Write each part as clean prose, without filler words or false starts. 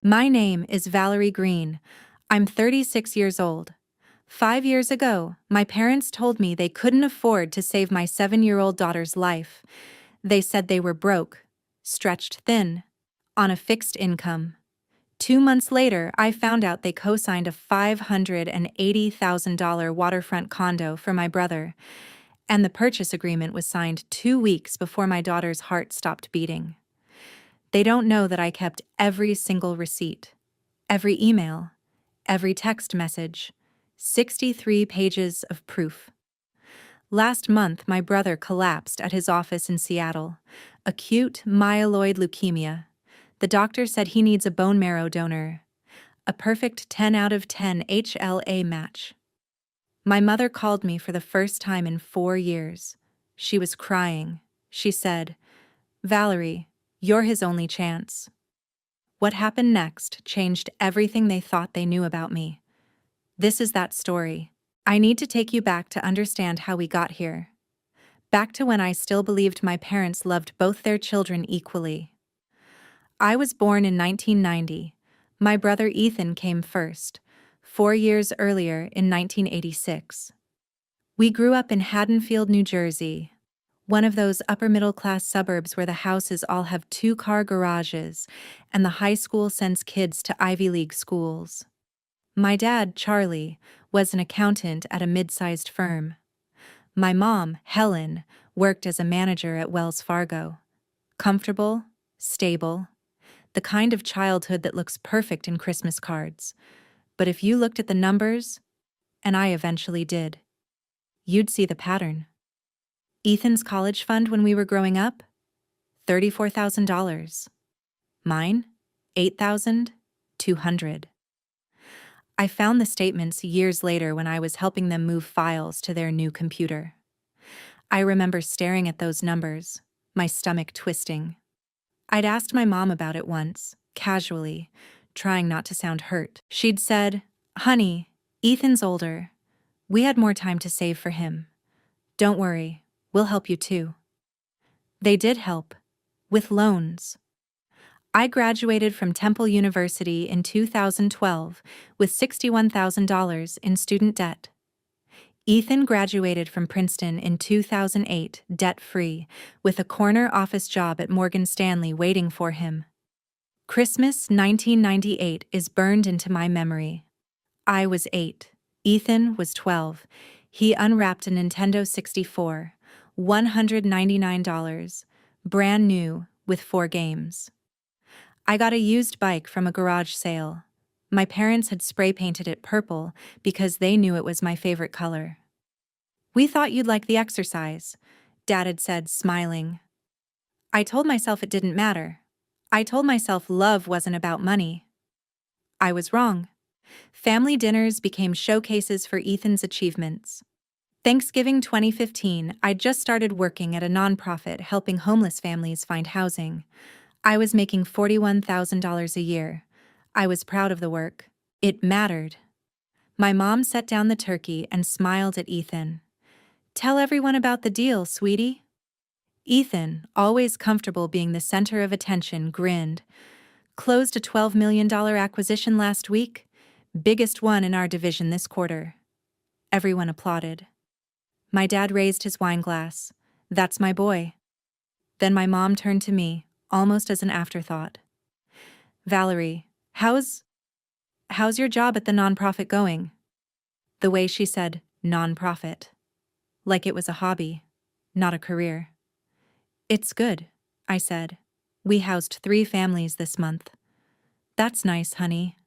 My name is Valerie Green. I'm 36 years old. 5 years ago, my parents told me they couldn't afford to save my 7-year-old daughter's life. They said they were broke, stretched thin, on a fixed income. 2 months later, I found out they co-signed a $580,000 waterfront condo for my brother, and the purchase agreement was signed 2 weeks before my daughter's heart stopped beating. They don't know that I kept every single receipt, every email, every text message, 63 pages of proof. Last month, my brother collapsed at his office in Seattle. Acute myeloid leukemia. The doctor said he needs a bone marrow donor. A perfect 10 out of 10 HLA match. My mother called me for the first time in 4 years. She was crying. She said, "Valerie, you're his only chance." What happened next changed everything they thought they knew about me. This is that story. I need to take you back to understand how we got here. Back to when I still believed my parents loved both their children equally. I was born in 1990. My brother Ethan came first, 4 years earlier in 1986. We grew up in Haddonfield, New Jersey, one of those upper-middle-class suburbs where the houses all have 2-car garages and the high school sends kids to Ivy League schools. My dad, Charlie, was an accountant at a mid-sized firm. My mom, Helen, worked as a manager at Wells Fargo. Comfortable, stable, the kind of childhood that looks perfect in Christmas cards. But if you looked at the numbers, and I eventually did, you'd see the pattern. Ethan's college fund when we were growing up? $34,000. Mine? $8,200. I found the statements years later when I was helping them move files to their new computer. I remember staring at those numbers, my stomach twisting. I'd asked my mom about it once, casually, trying not to sound hurt. She'd said, "Honey, Ethan's older. We had more time to save for him. Don't worry, we'll help you too." They did help, with loans. I graduated from Temple University in 2012 with $61,000 in student debt. Ethan graduated from Princeton in 2008, debt-free, with a corner office job at Morgan Stanley waiting for him. Christmas 1998 is burned into my memory. I was 8. Ethan was 12. He unwrapped a Nintendo 64, $199, brand new, with 4 games. I got a used bike from a garage sale. My parents had spray-painted it purple because they knew it was my favorite color. "We thought you'd like the exercise," Dad had said, smiling. I told myself it didn't matter. I told myself love wasn't about money. I was wrong. Family dinners became showcases for Ethan's achievements. Thanksgiving 2015, I'd just started working at a nonprofit helping homeless families find housing. I was making $41,000 a year. I was proud of the work. It mattered. My mom set down the turkey and smiled at Ethan. "Tell everyone about the deal, sweetie." Ethan, always comfortable being the center of attention, grinned. "Closed a $12 million acquisition last week. Biggest one in our division this quarter." Everyone applauded. My dad raised his wine glass. "That's my boy." Then my mom turned to me, almost as an afterthought. "Valerie, how's your job at the nonprofit going?" The way she said nonprofit, like it was a hobby, not a career. "It's good," I said. "We housed 3 families this month." "That's nice, honey."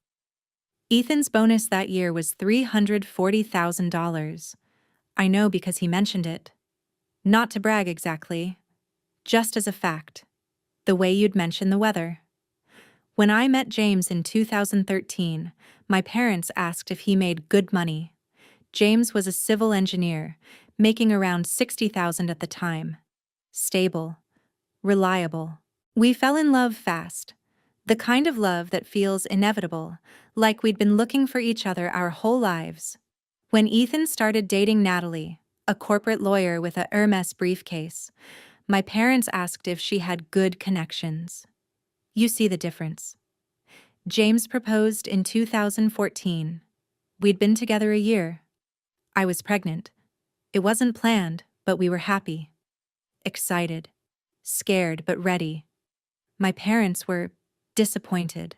Ethan's bonus that year was $340,000. I know because he mentioned it. Not to brag exactly, just as a fact. The way you'd mention the weather. When I met James in 2013, my parents asked if he made good money. James was a civil engineer, making around $60,000 at the time. Stable. Reliable. We fell in love fast. The kind of love that feels inevitable, like we'd been looking for each other our whole lives. When Ethan started dating Natalie, a corporate lawyer with a Hermes briefcase, my parents asked if she had good connections. You see the difference. James proposed in 2014. We'd been together a year. I was pregnant. It wasn't planned, but we were happy. Excited. Scared, but ready. My parents were disappointed.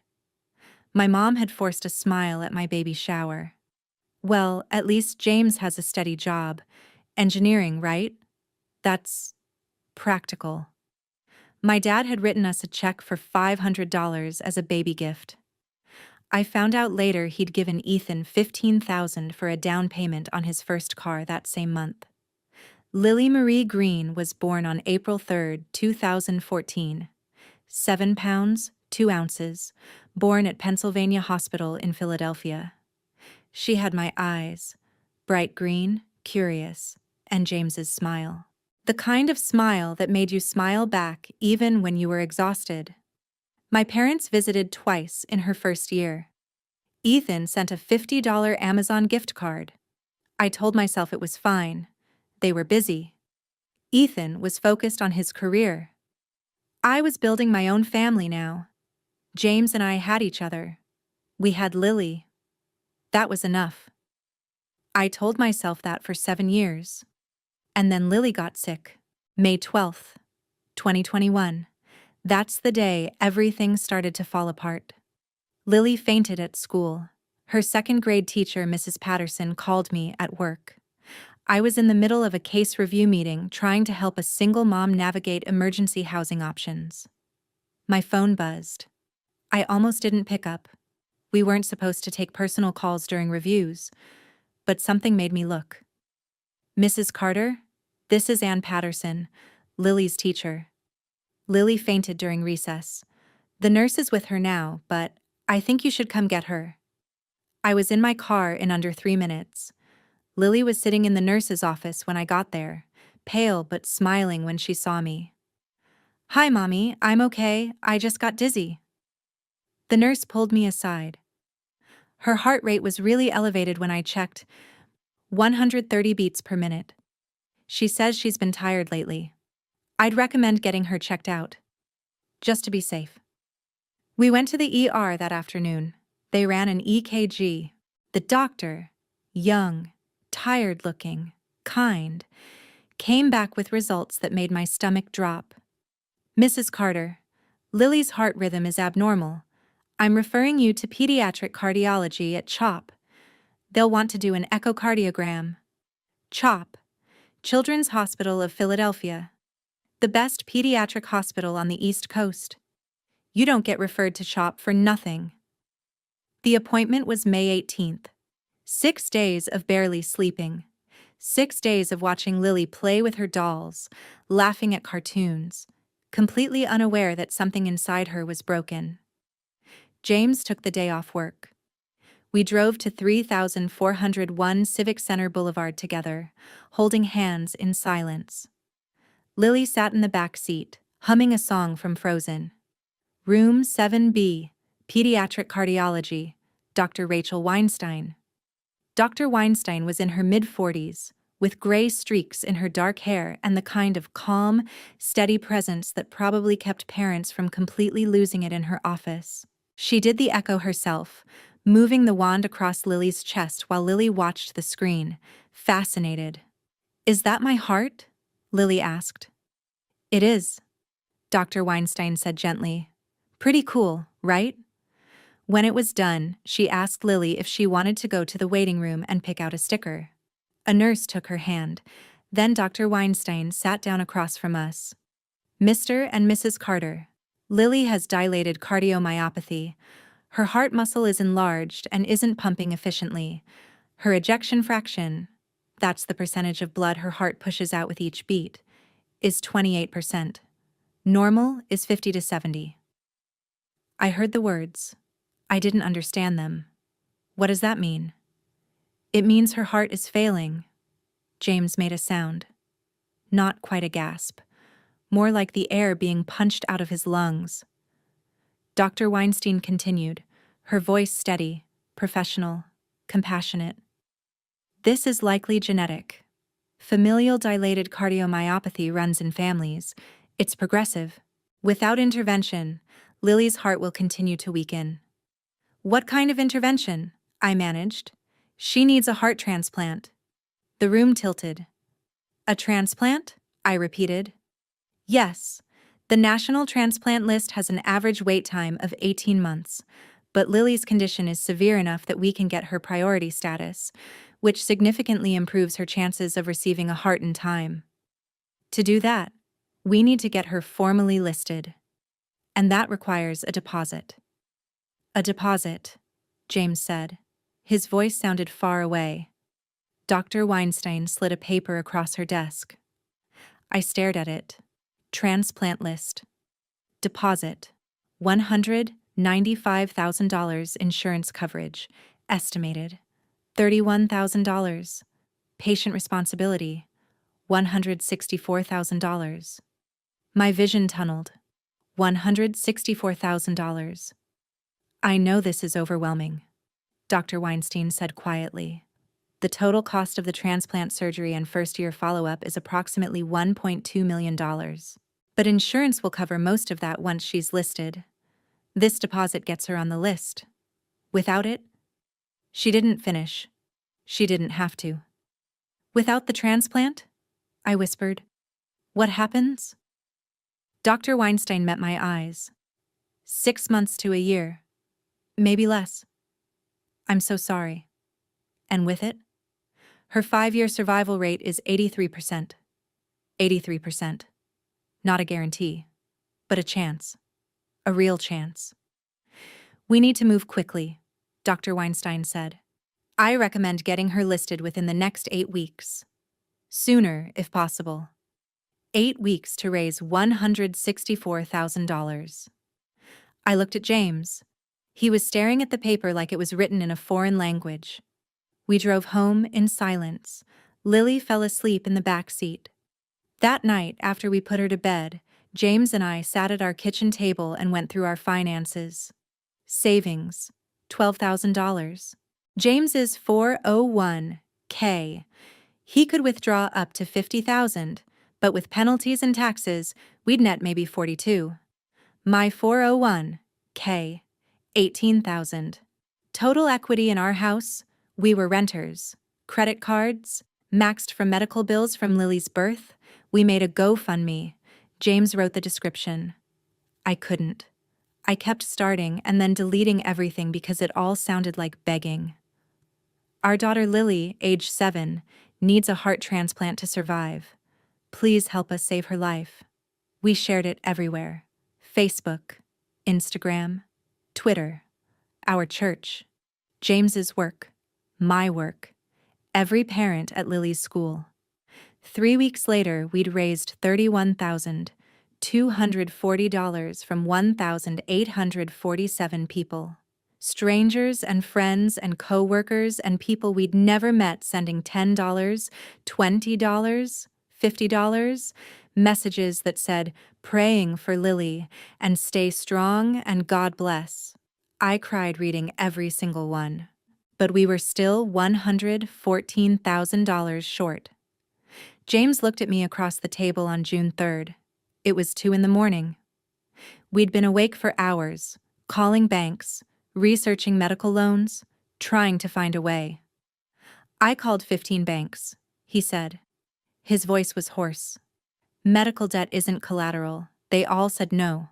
My mom had forced a smile at my baby shower. Well, at least James has a steady job. Engineering, right? That's practical. My dad had written us a check for $500 as a baby gift. I found out later he'd given Ethan $15,000 for a down payment on his first car that same month. Lily Marie Green was born on April 3, 2014. 7 pounds, 2 ounces, born at Pennsylvania Hospital in Philadelphia. She had my eyes, bright green, curious, and James's smile. The kind of smile that made you smile back even when you were exhausted. My parents visited twice in her first year. Ethan sent a $50 Amazon gift card. I told myself it was fine. They were busy. Ethan was focused on his career. I was building my own family now. James and I had each other. We had Lily. That was enough. I told myself that for 7 years. And then Lily got sick. May 12th, 2021. That's the day everything started to fall apart. Lily fainted at school. Her second-grade teacher, Mrs. Patterson, called me at work. I was in the middle of a case review meeting trying to help a single mom navigate emergency housing options. My phone buzzed. I almost didn't pick up. We weren't supposed to take personal calls during reviews, but something made me look. Mrs. Carter, this is Ann Patterson, Lily's teacher. Lily fainted during recess. The nurse is with her now, but I think you should come get her. I was in my car in under 3 minutes. Lily was sitting in the nurse's office when I got there, pale but smiling when she saw me. "Hi, Mommy, I'm okay, I just got dizzy." The nurse pulled me aside. Her heart rate was really elevated when I checked, 130 beats per minute. She says she's been tired lately. I'd recommend getting her checked out, just to be safe. We went to the ER that afternoon. They ran an EKG. The doctor, young, tired-looking, kind, came back with results that made my stomach drop. "Mrs. Carter, Lily's heart rhythm is abnormal. I'm referring you to pediatric cardiology at CHOP. They'll want to do an echocardiogram." CHOP, Children's Hospital of Philadelphia. The best pediatric hospital on the East Coast. You don't get referred to CHOP for nothing. The appointment was May 18th. 6 days of barely sleeping. 6 days of watching Lily play with her dolls, laughing at cartoons, completely unaware that something inside her was broken. James took the day off work. We drove to 3401 Civic Center Boulevard together, holding hands in silence. Lily sat in the back seat, humming a song from Frozen. Room 7B, Pediatric Cardiology, Dr. Rachel Weinstein. Dr. Weinstein was in her mid-40s, with gray streaks in her dark hair and the kind of calm, steady presence that probably kept parents from completely losing it in her office. She did the echo herself, moving the wand across Lily's chest while Lily watched the screen, fascinated. "Is that my heart?" Lily asked. "It is," Dr. Weinstein said gently. "Pretty cool, right?" When it was done, she asked Lily if she wanted to go to the waiting room and pick out a sticker. A nurse took her hand. Then Dr. Weinstein sat down across from us. "Mr. and Mrs. Carter, Lily has dilated cardiomyopathy. Her heart muscle is enlarged and isn't pumping efficiently. Her ejection fraction, that's the percentage of blood her heart pushes out with each beat, is 28%. Normal is 50 to 70. I heard the words. I didn't understand them. What does that mean? "It means her heart is failing." James made a sound. Not quite a gasp. More like the air being punched out of his lungs. Dr. Weinstein continued, her voice steady, professional, compassionate. "This is likely genetic. Familial dilated cardiomyopathy runs in families. It's progressive. Without intervention, Lily's heart will continue to weaken. What kind of intervention? I managed. She needs a heart transplant. The room tilted. A transplant? I repeated. Yes. The national transplant list has an average wait time of 18 months, but Lily's condition is severe enough that we can get her priority status, which significantly improves her chances of receiving a heart in time. To do that, we need to get her formally listed, and that requires a deposit. A deposit, James said. His voice sounded far away. Dr. Weinstein slid a paper across her desk. I stared at it. Transplant list. Deposit. $195,000 insurance coverage. Estimated. $31,000. Patient responsibility. $164,000. My vision tunneled. $164,000. I know this is overwhelming, Dr. Weinstein said quietly. The total cost of the transplant surgery and first-year follow-up is approximately $1.2 million. But insurance will cover most of that once she's listed. This deposit gets her on the list. Without it, she didn't finish. She didn't have to. Without the transplant? I whispered. What happens? Dr. Weinstein met my eyes. 6 months to a year. Maybe less. I'm so sorry. And with it? Her 5-year survival rate is 83%. 83%. Not a guarantee, but a chance. A real chance. We need to move quickly, Dr. Weinstein said. I recommend getting her listed within the next 8 weeks. Sooner, if possible. 8 weeks to raise $164,000. I looked at James. He was staring at the paper like it was written in a foreign language. We drove home in silence. Lily fell asleep in the back seat. That night, after we put her to bed, James and I sat at our kitchen table and went through our finances. Savings, $12,000. James's 401k. He could withdraw up to $50,000, but with penalties and taxes, we'd net maybe $42,000. My 401k, $18,000. Total equity in our house, we were renters. Credit cards, maxed from medical bills from Lily's birth. We made a GoFundMe. James wrote the description. I couldn't. I kept starting and then deleting everything because it all sounded like begging. Our daughter Lily, age 7, needs a heart transplant to survive. Please help us save her life. We shared it everywhere. Facebook, Instagram, Twitter, our church, James's work, my work, every parent at Lily's school. 3 weeks later, we'd raised $31,240 from 1,847 people. Strangers and friends and co-workers and people we'd never met sending $10, $20, $50, messages that said, praying for Lily, and stay strong and God bless. I cried reading every single one. But we were still $114,000 short. James looked at me across the table on June 3rd. It was 2 a.m. We'd been awake for hours, calling banks, researching medical loans, trying to find a way. I called 15 banks, he said. His voice was hoarse. Medical debt isn't collateral. They all said no.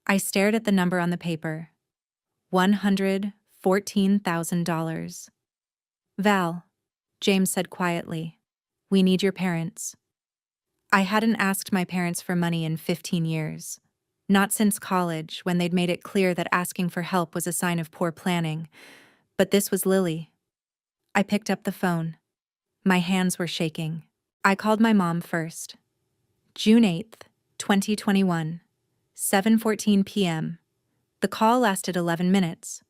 I stared at the number on the paper. $114,000. Val, James said quietly, we need your parents. I hadn't asked my parents for money in 15 years. Not since college, when they'd made it clear that asking for help was a sign of poor planning. But this was Lily. I picked up the phone. My hands were shaking. I called my mom first. June 8th, 2021, 7:14 p.m. The call lasted 11 minutes.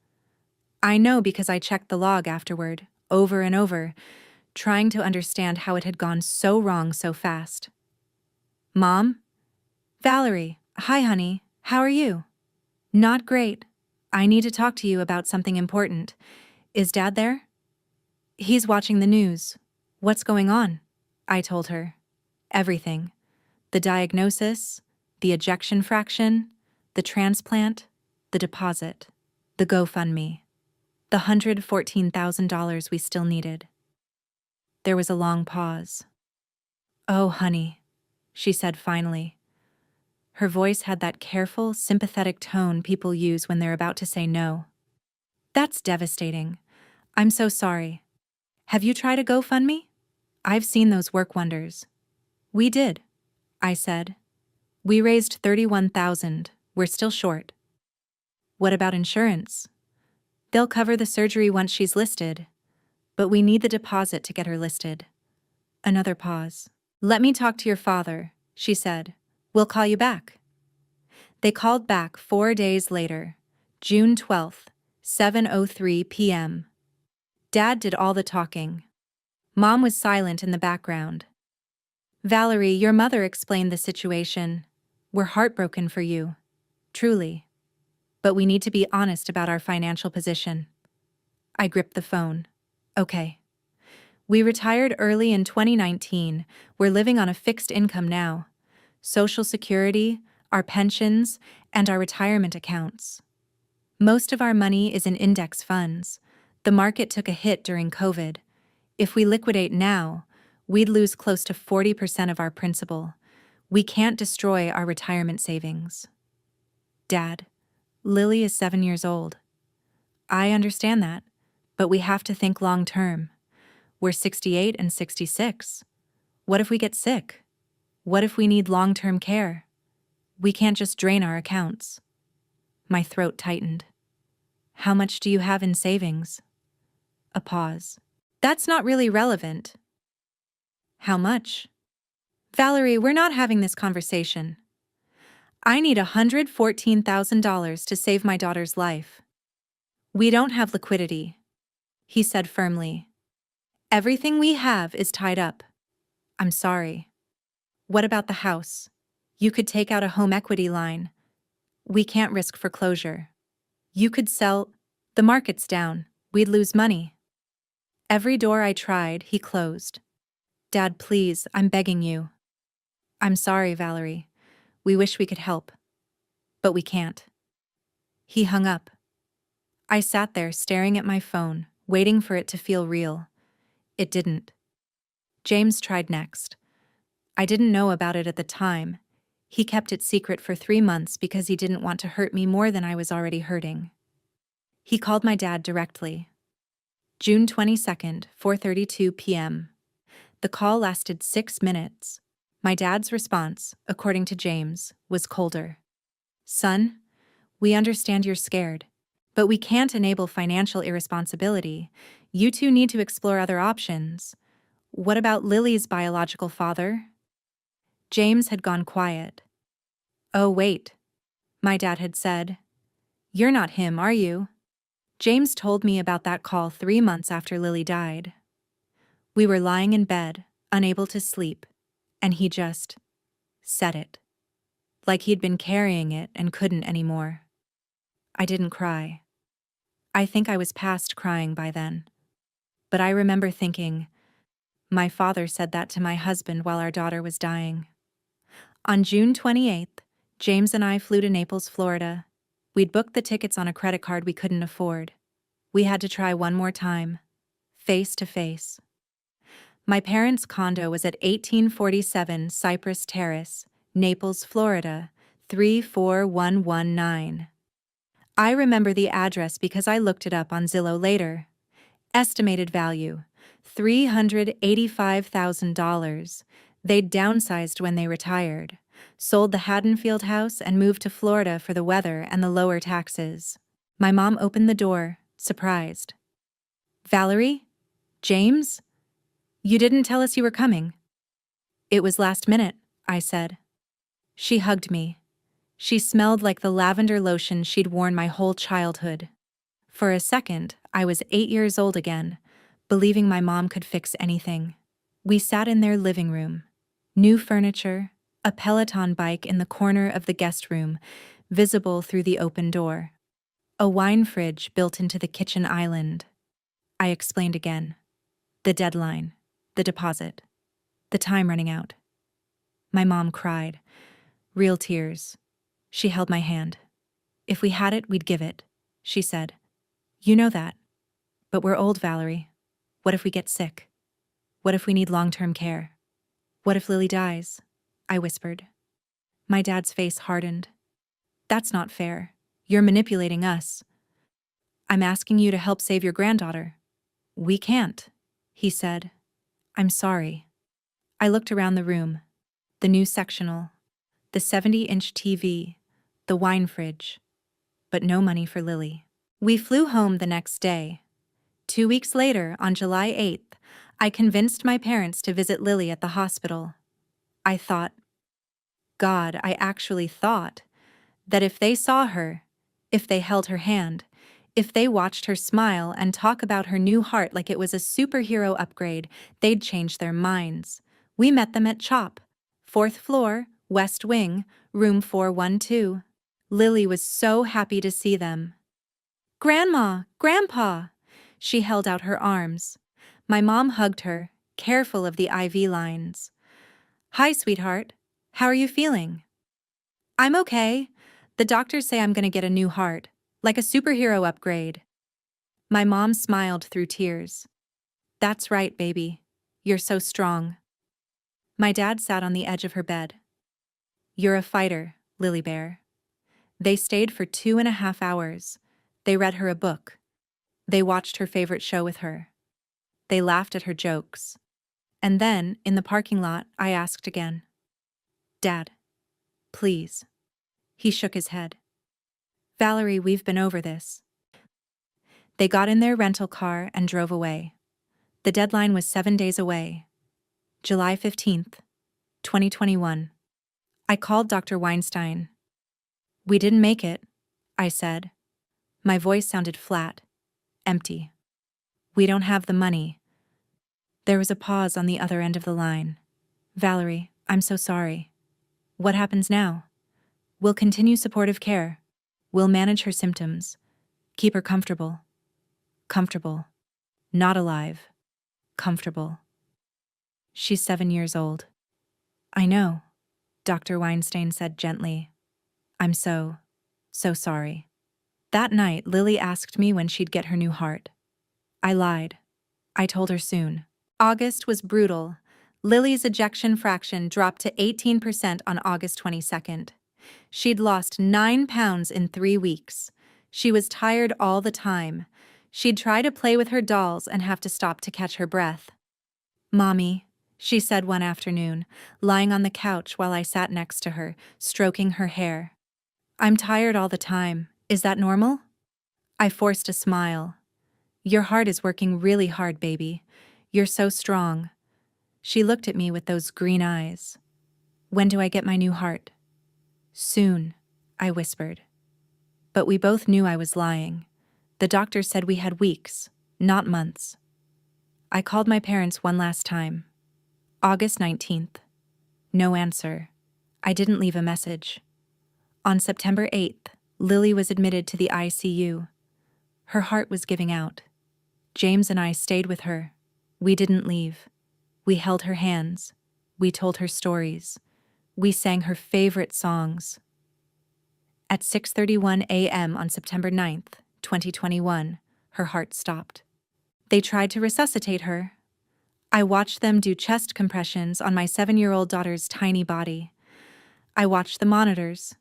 I know because I checked the log afterward, over and over, trying to understand how it had gone so wrong so fast. Mom? Valerie, hi honey, how are you? Not great. I need to talk to you about something important. Is Dad there? He's watching the news. What's going on? I told her. Everything. The diagnosis, the ejection fraction, the transplant, the deposit. The GoFundMe. The $114,000 we still needed. There was a long pause. "Oh, honey," she said finally. Her voice had that careful, sympathetic tone people use when they're about to say no. "That's devastating. I'm so sorry. Have you tried a GoFundMe? I've seen those work wonders." "We did," I said. "We raised $31,000. We're still short." "What about insurance?" "They'll cover the surgery once she's listed, but we need the deposit to get her listed." Another pause. "Let me talk to your father," she said. "We'll call you back." They called back 4 days later, June 12th, 7:03 p.m. Dad did all the talking. Mom was silent in the background. "Valerie, your mother explained the situation. We're heartbroken for you. Truly. But we need to be honest about our financial position." I gripped the phone. "Okay. We retired early in 2019. We're living on a fixed income now. Social Security, our pensions, and our retirement accounts. Most of our money is in index funds. The market took a hit during COVID. If we liquidate now, we'd lose close to 40% of our principal. We can't destroy our retirement savings." "Dad, Lily is 7 years old." "I understand that, but we have to think long term. We're 68 and 66. What if we get sick? What if we need long-term care? We can't just drain our accounts." My throat tightened. "How much do you have in savings?" A pause. "That's not really relevant." "How much?" "Valerie, we're not having this conversation. I need $114,000 to save my daughter's life." "We don't have liquidity," he said firmly. "Everything we have is tied up." "I'm sorry." "What about the house? You could take out a home equity line." "We can't risk foreclosure." "You could sell." "The market's down. We'd lose money." Every door I tried, he closed. "Dad, please, I'm begging you." "I'm sorry, Valerie. We wish we could help. But we can't." He hung up. I sat there staring at my phone, waiting for it to feel real. It didn't. James tried next. I didn't know about it at the time. He kept it secret for 3 months because he didn't want to hurt me more than I was already hurting. He called my dad directly. June 22nd, 4:32 p.m. The call lasted 6 minutes. My dad's response, according to James, was colder. "Son, we understand you're scared, but we can't enable financial irresponsibility. You two need to explore other options. What about Lily's biological father?" James had gone quiet. "Oh, wait," my dad had said. "You're not him, are you?" James told me about that call 3 months after Lily died. We were lying in bed, unable to sleep, and he just said it. Like he'd been carrying it and couldn't anymore. I didn't cry. I think I was past crying by then. But I remember thinking, my father said that to my husband while our daughter was dying. On June 28th, James and I flew to Naples, Florida. We'd booked the tickets on a credit card we couldn't afford. We had to try one more time, face to face. My parents' condo was at 1847 Cypress Terrace, Naples, Florida, 34119. I remember the address because I looked it up on Zillow later. Estimated value, $385,000. They'd downsized when they retired, sold the Haddonfield house and moved to Florida for the weather and the lower taxes. My mom opened the door, surprised. "Valerie? James? You didn't tell us you were coming." "It was last minute," I said. She hugged me. She smelled like the lavender lotion she'd worn my whole childhood. For a second, I was 8 years old again, believing my mom could fix anything. We sat in their living room. New furniture, a Peloton bike in the corner of the guest room, visible through the open door. A wine fridge built into the kitchen island. I explained again. The deadline, the deposit, the time running out. My mom cried. Real tears. She held my hand. "If we had it, we'd give it," she said. You know that. But we're old, Valerie. What if we get sick? What if we need long-term care? What if Lily dies? I whispered. My dad's face hardened. That's not fair. You're manipulating us. I'm asking you to help save your granddaughter. We can't, he said. I'm sorry. I looked around the room. The new sectional, the 70-inch TV, the wine fridge, but no money for Lily. We flew home the next day. 2 weeks later, on July 8th, I convinced my parents to visit Lily at the hospital. I thought, God, I actually thought, that if they saw her, if they held her hand, if they watched her smile and talk about her new heart like it was a superhero upgrade, they'd change their minds. We met them at CHOP, 4th floor, West Wing, room 412. Lily was so happy to see them. Grandma! Grandpa! She held out her arms. My mom hugged her, careful of the IV lines. Hi, sweetheart. How are you feeling? I'm okay. The doctors say I'm gonna get a new heart, like a superhero upgrade. My mom smiled through tears. That's right, baby. You're so strong. My dad sat on the edge of her bed. You're a fighter, Lily Bear. They stayed for 2.5 hours. They read her a book. They watched her favorite show with her. They laughed at her jokes. And then, in the parking lot, I asked again. Dad, please. He shook his head. Valerie, we've been over this. They got in their rental car and drove away. The deadline was 7 days away. July 15th, 2021. I called Dr. Weinstein. We didn't make it, I said. My voice sounded flat, empty. We don't have the money. There was a pause on the other end of the line. Valerie, I'm so sorry. What happens now? We'll continue supportive care. We'll manage her symptoms. Keep her comfortable. Comfortable. Not alive. Comfortable. She's 7 years old. I know, Dr. Weinstein said gently. I'm so sorry. That night, Lily asked me when she'd get her new heart. I lied. I told her soon. August was brutal. Lily's ejection fraction dropped to 18% on August 22nd. She'd lost 9 pounds in 3 weeks. She was tired all the time. She'd try to play with her dolls and have to stop to catch her breath. Mommy, she said one afternoon, lying on the couch while I sat next to her, stroking her hair. I'm tired all the time. Is that normal? I forced a smile. Your heart is working really hard, baby. You're so strong. She looked at me with those green eyes. When do I get my new heart? Soon, I whispered. But we both knew I was lying. The doctor said we had weeks, not months. I called my parents one last time. August 19th. No answer. I didn't leave a message. On September 8th, Lily was admitted to the ICU. Her heart was giving out. James and I stayed with her. We didn't leave. We held her hands. We told her stories. We sang her favorite songs. At 6:31 a.m. on September 9th, 2021, her heart stopped. They tried to resuscitate her. I watched them do chest compressions on my 7-year-old daughter's tiny body. I watched the monitors.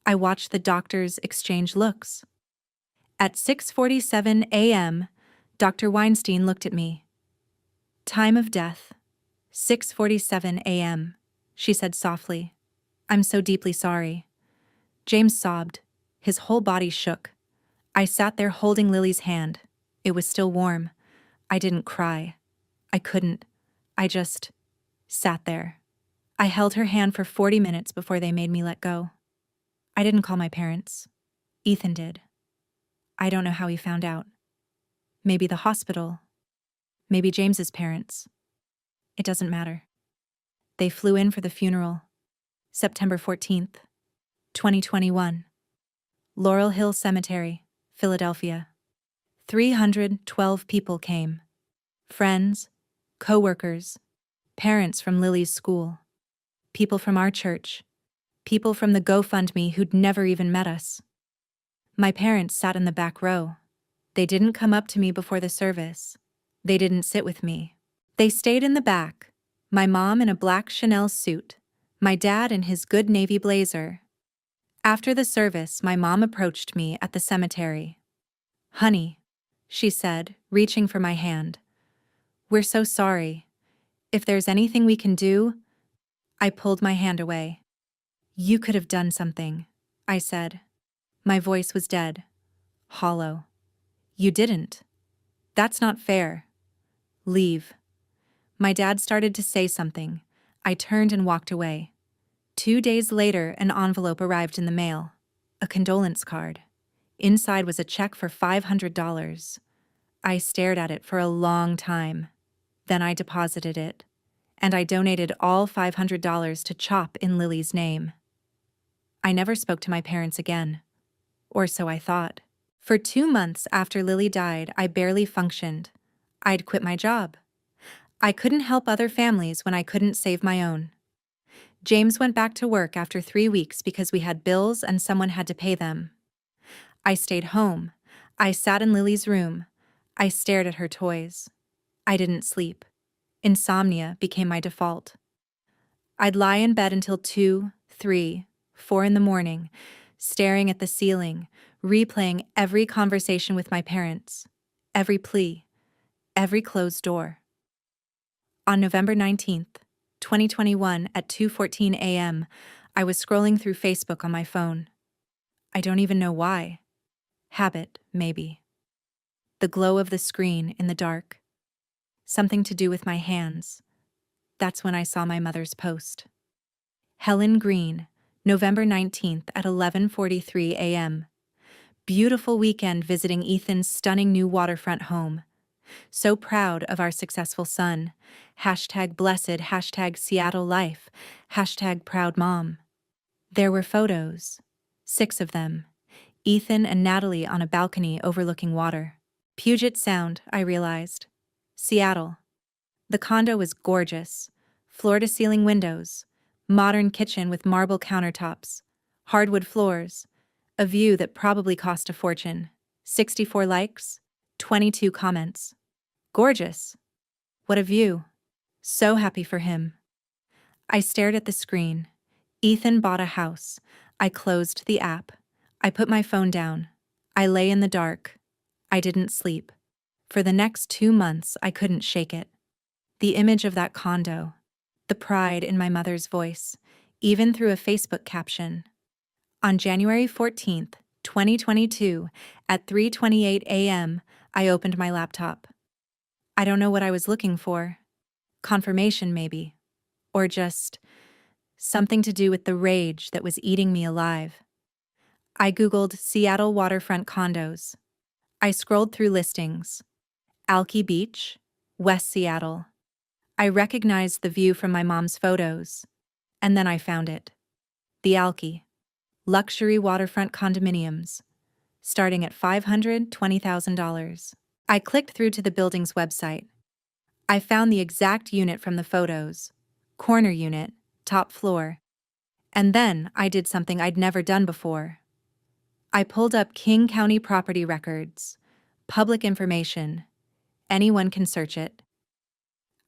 I watched the doctors exchange looks. At 6:47 a.m., Dr. Weinstein looked at me. Time of death, 6:47 a.m., she said softly. I'm so deeply sorry. James sobbed. His whole body shook. I sat there holding Lily's hand. It was still warm. I didn't cry. I couldn't. I just sat there. I held her hand for 40 minutes before they made me let go. I didn't call my parents. Ethan did. I don't know how he found out. Maybe the hospital. Maybe James's parents. It doesn't matter. They flew in for the funeral. September 14th, 2021. Laurel Hill Cemetery, Philadelphia. 312 people came. Friends, co-workers, parents from Lily's school, people from our church, people from the GoFundMe who'd never even met us. My parents sat in the back row. They didn't come up to me before the service. They didn't sit with me. They stayed in the back, my mom in a black Chanel suit, my dad in his good navy blazer. After the service, my mom approached me at the cemetery. "Honey," she said, reaching for my hand. "We're so sorry. If there's anything we can do—" I pulled my hand away. "You could have done something," I said. My voice was dead, hollow. "You didn't. That's not fair. Leave." My dad started to say something. I turned and walked away. 2 days later, an envelope arrived in the mail. A condolence card. Inside was a check for $500. I stared at it for a long time. Then I deposited it, and I donated all $500 to CHOP in Lily's name. I never spoke to my parents again. Or so I thought. For 2 months after Lily died, I barely functioned. I'd quit my job. I couldn't help other families when I couldn't save my own. James went back to work after 3 weeks because we had bills and someone had to pay them. I stayed home. I sat in Lily's room. I stared at her toys. I didn't sleep. Insomnia became my default. I'd lie in bed until 2, 3, 4 in the morning, staring at the ceiling, replaying every conversation with my parents, every plea, every closed door. On November 19th, 2021 at 2:14 a.m., I was scrolling through Facebook on my phone. I don't even know why. Habit, maybe. The glow of the screen in the dark. Something to do with my hands. That's when I saw my mother's post. Helen Green, November 19th at 11:43 a.m. Beautiful weekend visiting Ethan's stunning new waterfront home. So proud of our successful son. #blessed, #Seattle life, #proud mom. There were photos. 6 of them. Ethan and Natalie on a balcony overlooking water. Puget Sound, I realized. Seattle. The condo was gorgeous. Floor-to-ceiling windows. Modern kitchen with marble countertops. Hardwood floors. A view that probably cost a fortune. 64 likes. 22 comments. Gorgeous. What a view. So happy for him. I stared at the screen. Ethan bought a house. I closed the app. I put my phone down. I lay in the dark. I didn't sleep. For the next 2 months, I couldn't shake it. The image of that condo. The pride in my mother's voice, even through a Facebook caption. On January 14th, 2022, at 3:28 a.m., I opened my laptop. I don't know what I was looking for. Confirmation, maybe. Or just something to do with the rage that was eating me alive. I Googled Seattle waterfront condos. I scrolled through listings. Alki Beach, West Seattle. I recognized the view from my mom's photos. And then I found it. The Alki. Luxury waterfront condominiums. Starting at $520,000. I clicked through to the building's website. I found the exact unit from the photos. Corner unit, top floor. And then I did something I'd never done before. I pulled up King County property records. Public information. Anyone can search it.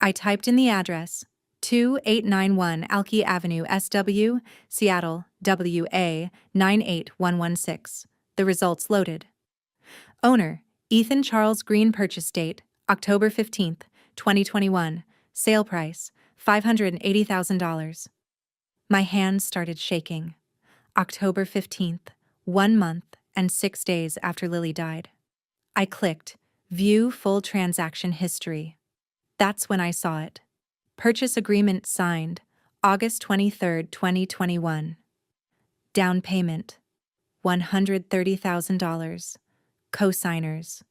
I typed in the address, 2891 Alki Avenue, SW, Seattle, WA 98116. The results loaded. Owner, Ethan Charles Green. Purchase date, October 15th, 2021. Sale price, $580,000. My hands started shaking. October 15th, 1 month and 6 days after Lily died. I clicked, View Full Transaction History. That's when I saw it. Purchase agreement signed, August 23, 2021. Down payment, $130,000. Co-signers,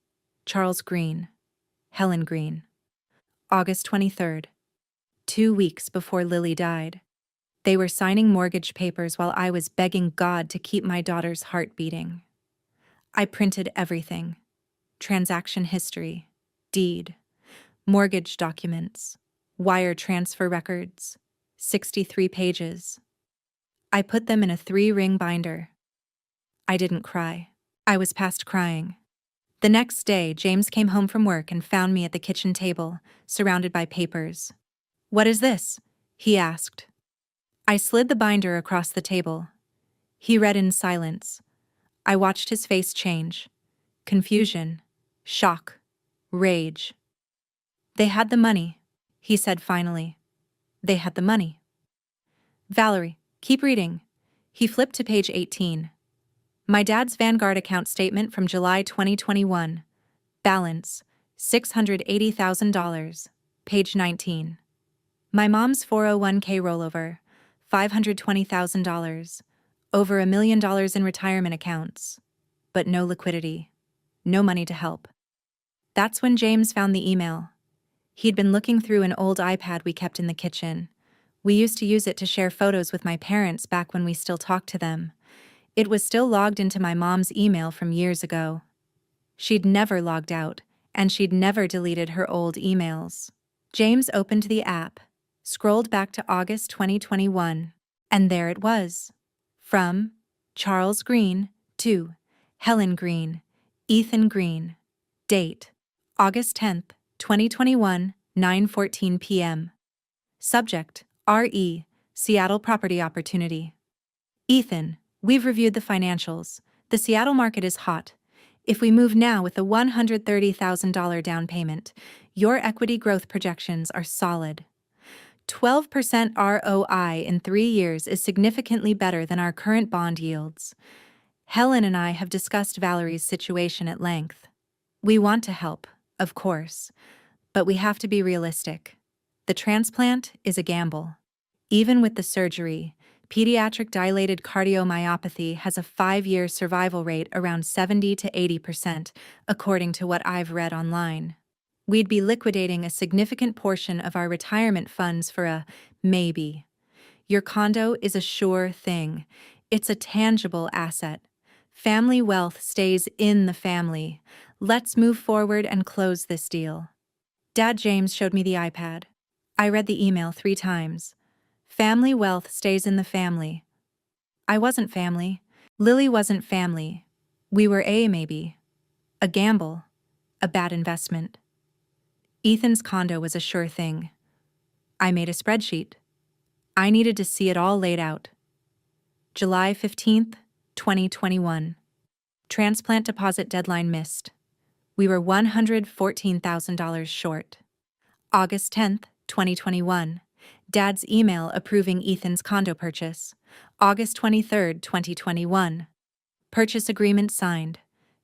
Charles Green, Helen Green. August 23rd, 2 weeks before Lily died. They were signing mortgage papers while I was begging God to keep my daughter's heart beating. I printed everything. Transaction history, deed, mortgage documents, wire transfer records, 63 pages. I put them in a 3-ring binder. I didn't cry. I was past crying. The next day, James came home from work and found me at the kitchen table, surrounded by papers. "What is this?" he asked. I slid the binder across the table. He read in silence. I watched his face change. Confusion, shock, rage. "They had the money," he said finally. "They had the money." "Valerie, keep reading." He flipped to page 18. "My dad's Vanguard account statement from July 2021. Balance, $680,000. Page 19. My mom's 401k rollover, $520,000. Over $1 million in retirement accounts. But no liquidity. No money to help." That's when James found the email. He'd been looking through an old iPad we kept in the kitchen. We used to use it to share photos with my parents back when we still talked to them. It was still logged into my mom's email from years ago. She'd never logged out, and she'd never deleted her old emails. James opened the app, scrolled back to August 2021, and there it was. From Charles Green to Helen Green, Ethan Green. Date August 10th, 2021, 9:14 p.m. Subject RE, Seattle Property Opportunity. "Ethan, we've reviewed the financials. The Seattle market is hot. If we move now with a $130,000 down payment, your equity growth projections are solid. 12% ROI in 3 years is significantly better than our current bond yields. Helen and I have discussed Valerie's situation at length. We want to help, of course, but we have to be realistic. The transplant is a gamble. Even with the surgery, pediatric dilated cardiomyopathy has a 5-year survival rate around 70 to 80%, according to what I've read online. We'd be liquidating a significant portion of our retirement funds for a maybe. Your condo is a sure thing. It's a tangible asset. Family wealth stays in the family. Let's move forward and close this deal." Dad James showed me the iPad. I read the email 3 times. Family wealth stays in the family. I wasn't family. Lily wasn't family. We were maybe. A gamble. A bad investment. Ethan's condo was a sure thing. I made a spreadsheet. I needed to see it all laid out. July 15th, 2021. Transplant deposit deadline missed. We were $114,000 short. August 10th, 2021. Dad's email approving Ethan's condo purchase. August 23rd, 2021. Purchase agreement signed.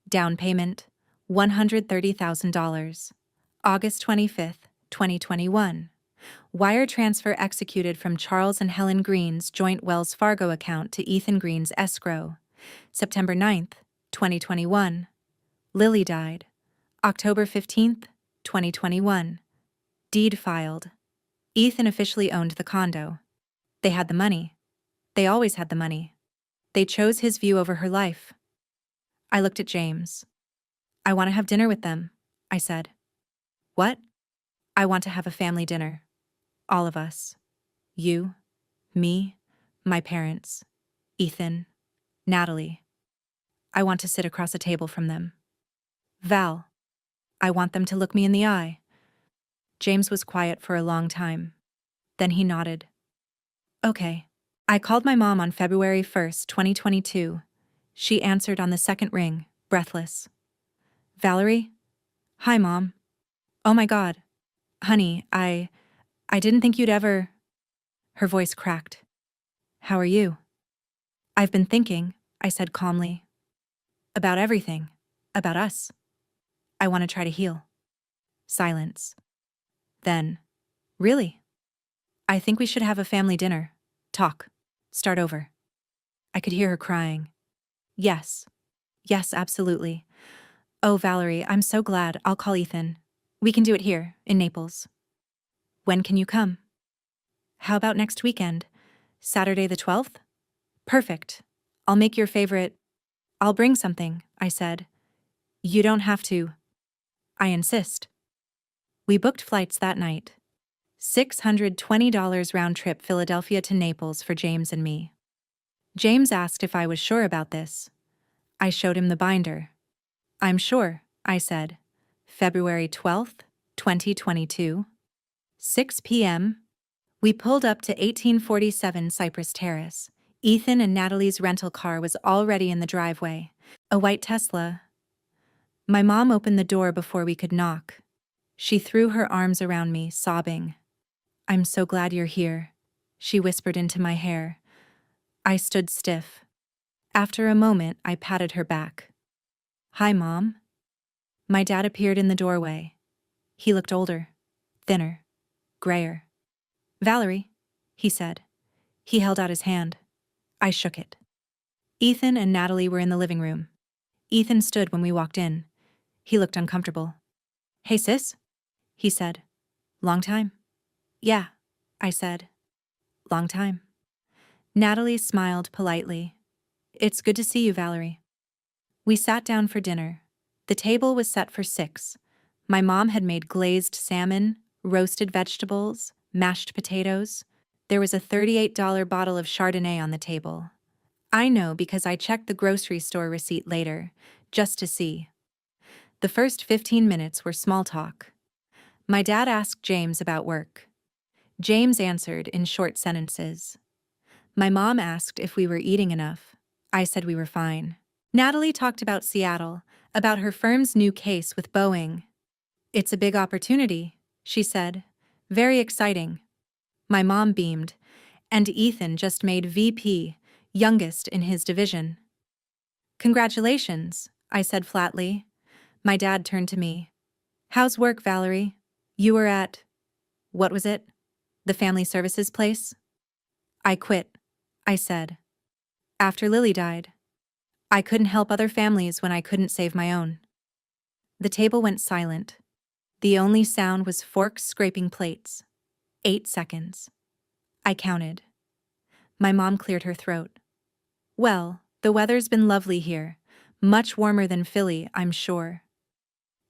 Down payment, $130,000. August 25th, 2021. Wire transfer executed from Charles and Helen Green's joint Wells Fargo account to Ethan Green's escrow. September 9th, 2021. Lily died. October 15th, 2021. Deed filed. Ethan officially owned the condo. They had the money. They always had the money. They chose his view over her life. I looked at James. "I want to have dinner with them," I said. "What?" "I want to have a family dinner. All of us. You, me, my parents, Ethan, Natalie. I want to sit across a table from them. Val, I want them to look me in the eye." James was quiet for a long time. Then he nodded. "Okay." I called my mom on February 1st, 2022. She answered on the second ring, breathless. "Valerie? Hi, Mom. Oh my God. Honey, I didn't think you'd ever..." Her voice cracked. "How are you?" "I've been thinking," I said calmly. "About everything. About us. I want to try to heal." Silence. Then, "Really? I think we should have a family dinner. Talk. Start over." I could hear her crying. "Yes. Yes, absolutely. Oh, Valerie, I'm so glad. I'll call Ethan. We can do it here, in Naples. When can you come?" "How about next weekend? Saturday the 12th? Perfect. I'll make your favorite..." "I'll bring something," I said. "You don't have to." "I insist." We booked flights that night. $620 round trip Philadelphia to Naples for James and me. James asked if I was sure about this. I showed him the binder. I'm sure, I said. February 12th, 2022. 6 p.m. We pulled up to 1847 Cypress Terrace. Ethan and Natalie's rental car was already in the driveway. A white Tesla. My mom opened the door before we could knock. She threw her arms around me, sobbing. I'm so glad you're here, she whispered into my hair. I stood stiff. After a moment, I patted her back. Hi, Mom. My dad appeared in the doorway. He looked older, thinner, grayer. Valerie, he said. He held out his hand. I shook it. Ethan and Natalie were in the living room. Ethan stood when we walked in. He looked uncomfortable. Hey, sis, he said. Long time? Yeah, I said. Long time. Natalie smiled politely. It's good to see you, Valerie. We sat down for dinner. The table was set for 6. My mom had made glazed salmon, roasted vegetables, mashed potatoes. There was a $38 bottle of Chardonnay on the table. I know because I checked the grocery store receipt later, just to see. The first 15 minutes were small talk. My dad asked James about work. James answered in short sentences. My mom asked if we were eating enough. I said we were fine. Natalie talked about Seattle, about her firm's new case with Boeing. It's a big opportunity, she said. Very exciting. My mom beamed, and Ethan just made VP, youngest in his division. Congratulations, I said flatly. My dad turned to me. How's work, Valerie? You were at, what was it? The family services place? I quit, I said. After Lily died. I couldn't help other families when I couldn't save my own. The table went silent. The only sound was forks scraping plates. 8 seconds. I counted. My mom cleared her throat. Well, the weather's been lovely here. Much warmer than Philly, I'm sure.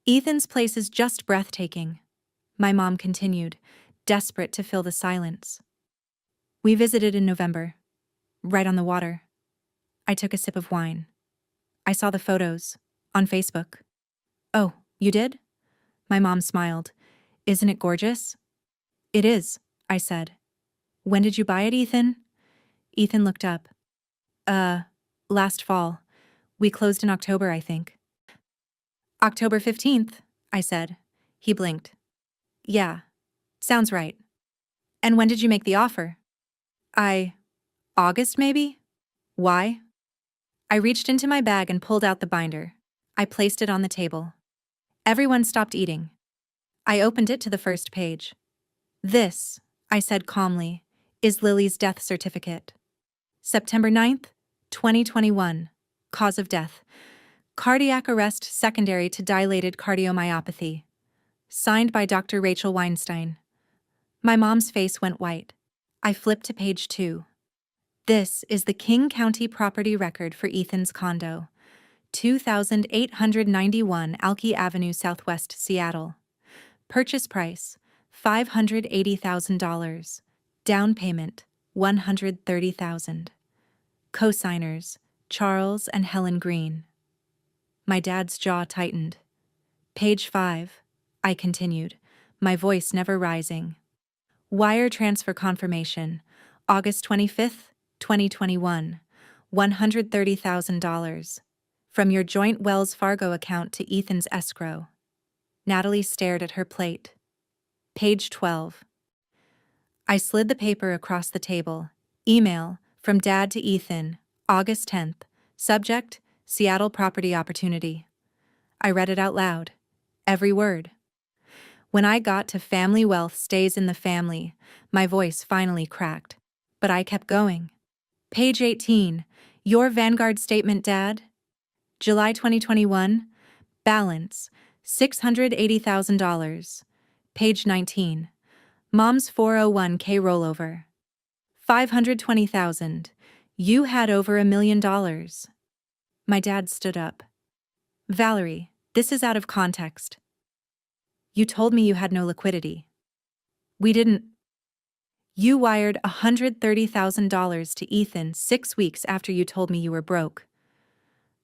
Ethan's place is just breathtaking, my mom continued, desperate to fill the silence. We visited in November, right on the water. I took a sip of wine. I saw the photos, on Facebook. Oh, you did? My mom smiled. Isn't it gorgeous? It is, I said. When did you buy it, Ethan? Ethan looked up. Last fall. We closed in October, I think. October 15th, I said. He blinked. Yeah, sounds right. And when did you make the offer? August maybe? Why? I reached into my bag and pulled out the binder. I placed it on the table. Everyone stopped eating. I opened it to the first page. This, I said calmly, is Lily's death certificate. September 9th, 2021. Cause of death. Cardiac arrest secondary to dilated cardiomyopathy. Signed by Dr. Rachel Weinstein. My mom's face went white. I flipped to page 2. This is the King County property record for Ethan's condo. 2891 Alki Avenue, Southwest Seattle. Purchase price, $580,000. Down payment, $130,000. Co-signers, Charles and Helen Green. My dad's jaw tightened. Page 5, I continued, my voice never rising. Wire transfer confirmation, August 25th, 2021, $130,000. From your joint Wells Fargo account to Ethan's escrow. Natalie stared at her plate. Page 12. I slid the paper across the table. Email, from Dad to Ethan, August 10th. Subject, Seattle property opportunity. I read it out loud. Every word. When I got to family wealth stays in the family, my voice finally cracked. But I kept going. Page 18. Your Vanguard statement, Dad? July 2021. Balance, $680,000. Page 19. Mom's 401k rollover. $520,000. You had over $1 million. My dad stood up. Valerie, this is out of context. You told me you had no liquidity. We didn't. You wired $130,000 to Ethan 6 weeks after you told me you were broke.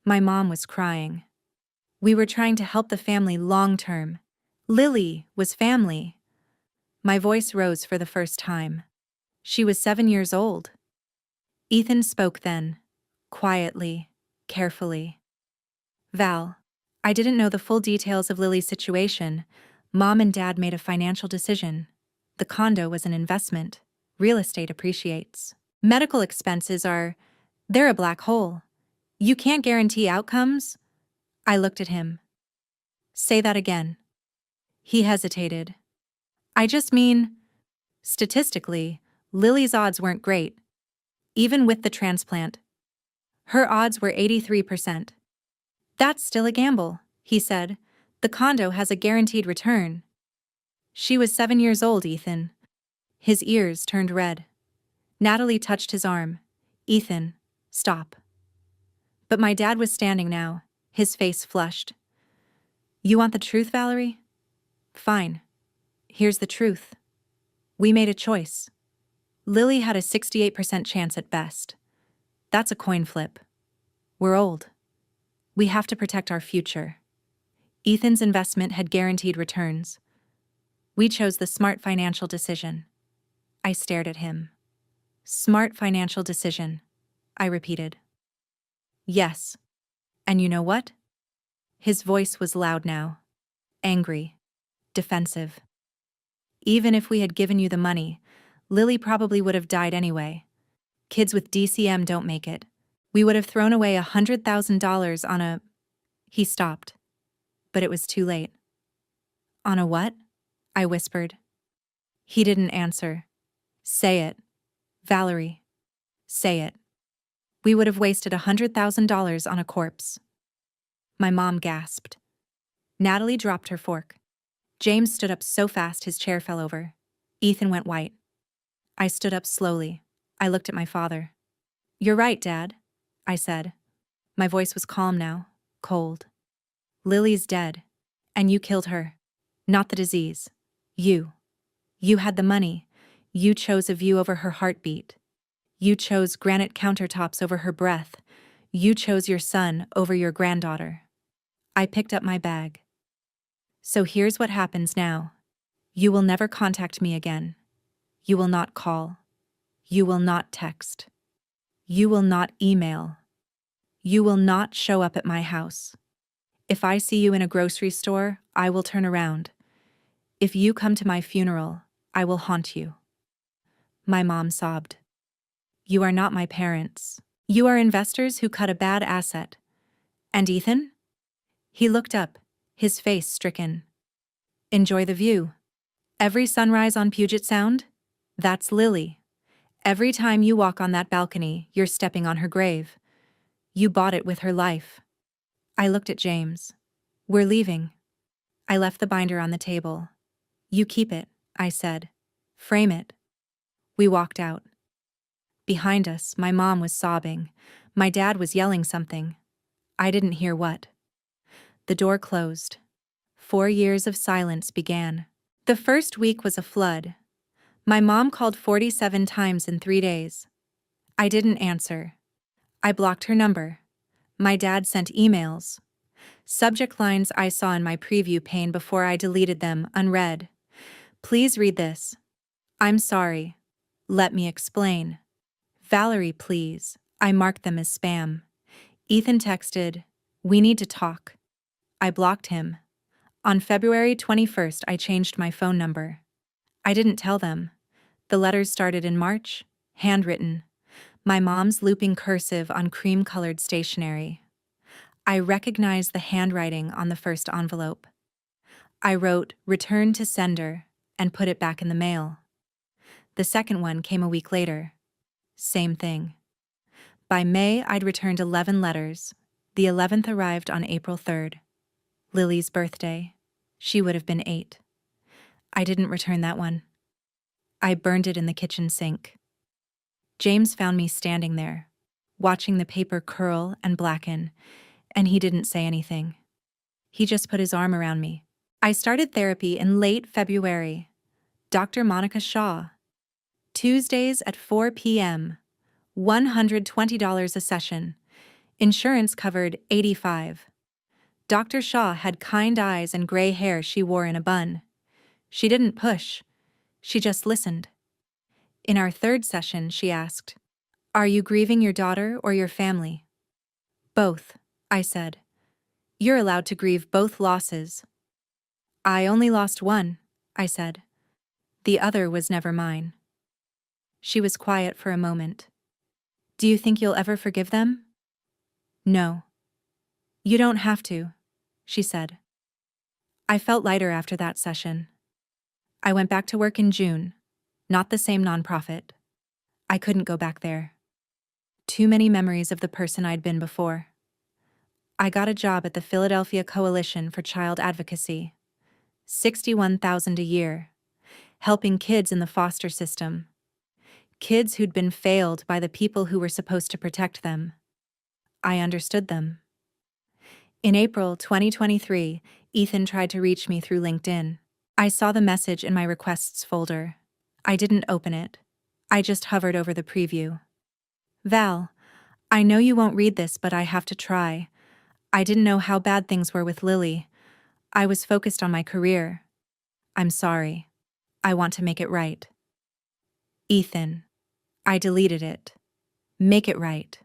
My mom was crying. We were trying to help the family long term. Lily was family. My voice rose for the first time. She was 7 years old. Ethan spoke then, quietly, carefully. Val, I didn't know the full details of Lily's situation. Mom and Dad made a financial decision. The condo was an investment. Real estate appreciates. Medical expenses they're a black hole. You can't guarantee outcomes? I looked at him. Say that again. He hesitated. I just mean, statistically, Lily's odds weren't great. Even with the transplant. Her odds were 83%. That's still a gamble, he said. The condo has a guaranteed return. She was 7 years old, Ethan. His ears turned red. Natalie touched his arm. Ethan, stop. But my dad was standing now, his face flushed. You want the truth, Valerie? Fine. Here's the truth. We made a choice. Lily had a 68% chance at best. That's a coin flip. We're old. We have to protect our future. Ethan's investment had guaranteed returns. We chose the smart financial decision. I stared at him. Smart financial decision, I repeated. Yes. And you know what? His voice was loud now. Angry. Defensive. Even if we had given you the money, Lily probably would have died anyway. Kids with DCM don't make it. We would have thrown away $100,000 on a... He stopped. But it was too late. On a what? I whispered. He didn't answer. Say it. Valerie. Say it. We would have wasted $100,000 on a corpse. My mom gasped. Natalie dropped her fork. James stood up so fast his chair fell over. Ethan went white. I stood up slowly. I looked at my father. You're right, Dad, I said. My voice was calm now, cold. Lily's dead, and you killed her. Not the disease. You. You had the money. You chose a view over her heartbeat. You chose granite countertops over her breath. You chose your son over your granddaughter. I picked up my bag. So here's what happens now. You will never contact me again. You will not call. You will not text. You will not email. You will not show up at my house. If I see you in a grocery store, I will turn around. If you come to my funeral, I will haunt you. My mom sobbed. You are not my parents. You are investors who cut a bad asset. And Ethan? He looked up, his face stricken. Enjoy the view. Every sunrise on Puget Sound? That's Lily. Every time you walk on that balcony, you're stepping on her grave. You bought it with her life. I looked at James. We're leaving. I left the binder on the table. You keep it, I said. Frame it. We walked out. Behind us, my mom was sobbing. My dad was yelling something. I didn't hear what. The door closed. 4 years of silence began. The first week was a flood. My mom called 47 times in 3 days. I didn't answer. I blocked her number. My dad sent emails. Subject lines I saw in my preview pane before I deleted them, unread. Please read this. I'm sorry. Let me explain. Valerie, please. I marked them as spam. Ethan texted, we need to talk. I blocked him. On February 21st, I changed my phone number. I didn't tell them. The letters started in March, handwritten. My mom's looping cursive on cream-colored stationery. I recognized the handwriting on the first envelope. I wrote, return to sender, and put it back in the mail. The second one came a week later. Same thing. By May, I'd returned 11 letters. The 11th arrived on April 3rd. Lily's birthday. She would have been 8. I didn't return that one. I burned it in the kitchen sink. James found me standing there, watching the paper curl and blacken, and he didn't say anything. He just put his arm around me. I started therapy in late February. Dr. Monica Shaw. Tuesdays at 4 p.m. $120 a session. Insurance covered 85. Dr. Shaw had kind eyes and gray hair she wore in a bun. She didn't push. She just listened. In our third session, she asked, "Are you grieving your daughter or your family?" "Both," I said. "You're allowed to grieve both losses." "I only lost one," I said. "The other was never mine." She was quiet for a moment. "Do you think you'll ever forgive them?" "No." "You don't have to," she said. I felt lighter after that session. I went back to work in June, not the same nonprofit. I couldn't go back there. Too many memories of the person I'd been before. I got a job at the Philadelphia Coalition for Child Advocacy. $61,000 a year, helping kids in the foster system. Kids who'd been failed by the people who were supposed to protect them. I understood them. In April 2023, Ethan tried to reach me through LinkedIn. I saw the message in my requests folder. I didn't open it. I just hovered over the preview. "Val, I know you won't read this, but I have to try. I didn't know how bad things were with Lily. I was focused on my career. I'm sorry. I want to make it right." Ethan. I deleted it. Make it right.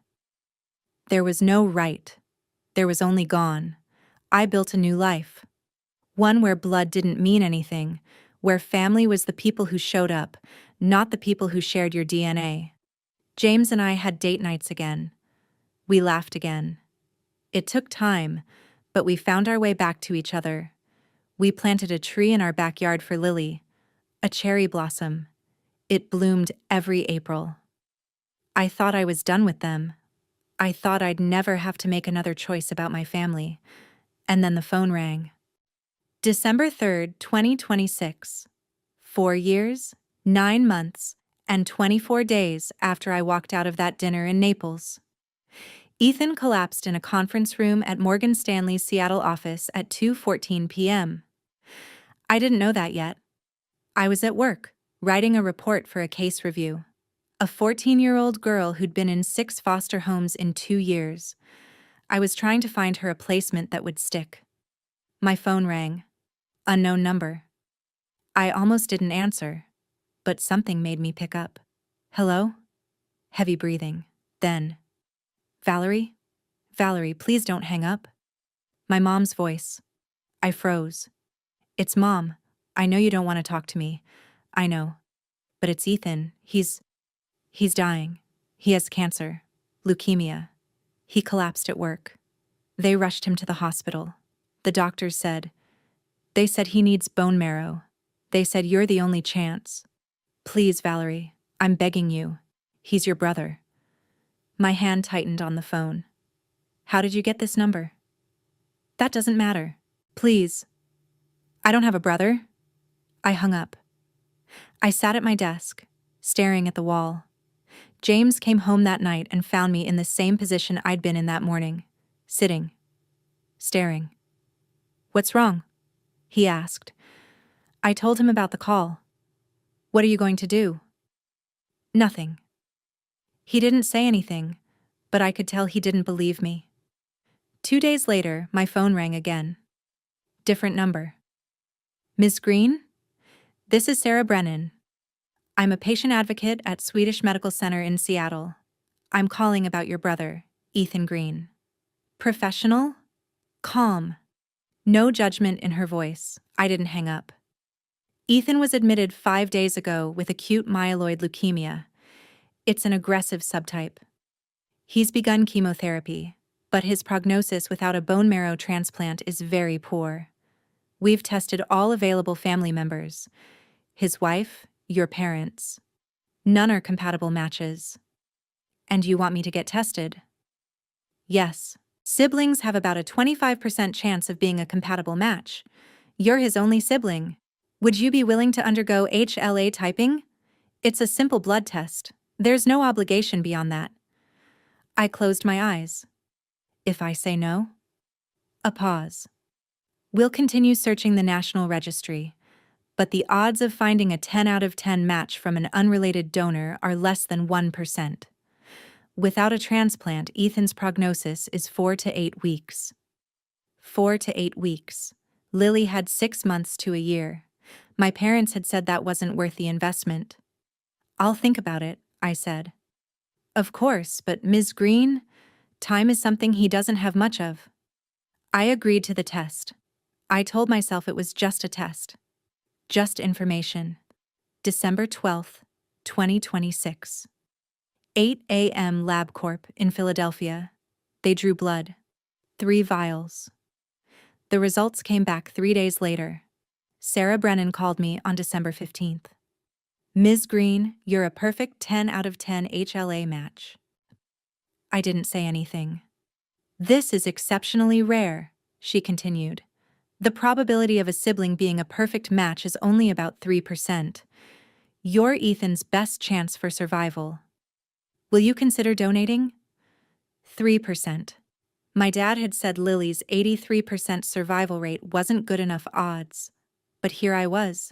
There was no right. There was only gone. I built a new life. One where blood didn't mean anything, where family was the people who showed up, not the people who shared your DNA. James and I had date nights again. We laughed again. It took time, but we found our way back to each other. We planted a tree in our backyard for Lily, a cherry blossom. It bloomed every April. I thought I was done with them. I thought I'd never have to make another choice about my family. And then the phone rang. December 3rd, 2026. 4 years, 9 months, and 24 days after I walked out of that dinner in Naples. Ethan collapsed in a conference room at Morgan Stanley's Seattle office at 2:14 p.m. I didn't know that yet. I was at work, writing a report for a case review. A 14-year-old girl who'd been in 6 foster homes in 2 years. I was trying to find her a placement that would stick. My phone rang. Unknown number. I almost didn't answer, but something made me pick up. "Hello?" Heavy breathing. Then, "Valerie? Valerie, please don't hang up." My mom's voice. I froze. "It's Mom. I know you don't want to talk to me. I know. But it's Ethan. He's dying. He has cancer. Leukemia. He collapsed at work. They rushed him to the hospital. The doctors said he needs bone marrow. They said you're the only chance. Please, Valerie, I'm begging you. He's your brother." My hand tightened on the phone. "How did you get this number?" "That doesn't matter. Please." "I don't have a brother." I hung up. I sat at my desk, staring at the wall. James came home that night and found me in the same position I'd been in that morning, sitting, staring. "What's wrong?" he asked. I told him about the call. "What are you going to do?" "Nothing." He didn't say anything, but I could tell he didn't believe me. 2 days later, my phone rang again. Different number. "Ms. Green? This is Sarah Brennan. I'm a patient advocate at Swedish Medical Center in Seattle. I'm calling about your brother, Ethan Green." Professional? Calm. No judgment in her voice. I didn't hang up. "Ethan was admitted 5 days ago with acute myeloid leukemia. It's an aggressive subtype. He's begun chemotherapy, but his prognosis without a bone marrow transplant is very poor. We've tested all available family members. His wife, your parents. None are compatible matches. And you want me to get tested?" "Yes. Siblings have about a 25% chance of being a compatible match. You're his only sibling. Would you be willing to undergo HLA typing? It's a simple blood test. There's no obligation beyond that." I closed my eyes. "If I say no?" A pause. "We'll continue searching the National Registry, but the odds of finding a 10 out of 10 match from an unrelated donor are less than 1%. Without a transplant, Ethan's prognosis is 4 to 8 weeks. 4 to 8 weeks. Lily had 6 months to a year. My parents had said that wasn't worth the investment. I'll think about it, I said. Of course, but Ms. Green, time is something he doesn't have much of. I agreed to the test. I told myself it was just a test. Just information. December 12th, 2026. 8 a.m. LabCorp in Philadelphia. They drew blood. 3 vials. The results came back 3 days later. Sarah Brennan called me on December 15th. Ms. Green, you're a perfect 10 out of 10 HLA match. I didn't say anything. This is exceptionally rare, she continued. The probability of a sibling being a perfect match is only about 3%. You're Ethan's best chance for survival. Will you consider donating? 3%. My dad had said Lily's 83% survival rate wasn't good enough odds. But here I was.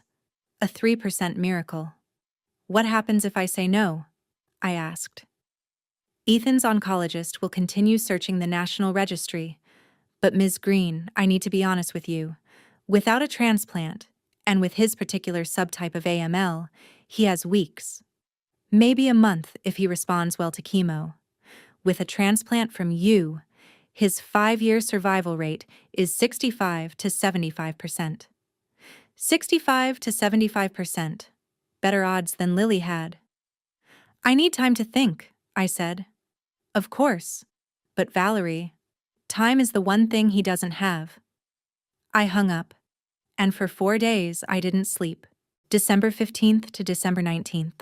A 3% miracle. What happens if I say no? I asked. Ethan's oncologist will continue searching the National Registry. But Ms. Green, I need to be honest with you. Without a transplant, and with his particular subtype of AML, he has weeks. Maybe a month if he responds well to chemo. With a transplant from you, his 5-year survival rate is 65 to 75%. 65 to 75%. Better odds than Lily had. I need time to think, I said. Of course. But Valerie, time is the one thing he doesn't have. I hung up. And for 4 days I didn't sleep. December 15th to December 19th.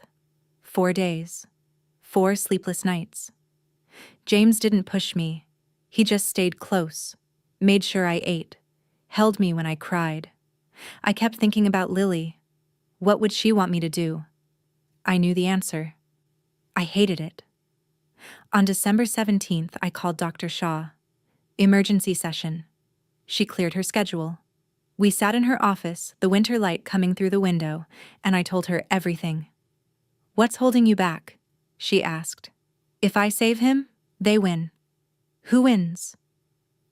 4 days. 4 sleepless nights. James didn't push me. He just stayed close, made sure I ate, held me when I cried. I kept thinking about Lily. What would she want me to do? I knew the answer. I hated it. On December 17th, I called Dr. Shaw. Emergency session. She cleared her schedule. We sat in her office, the winter light coming through the window, and I told her everything. What's holding you back? She asked. If I save him, they win. Who wins?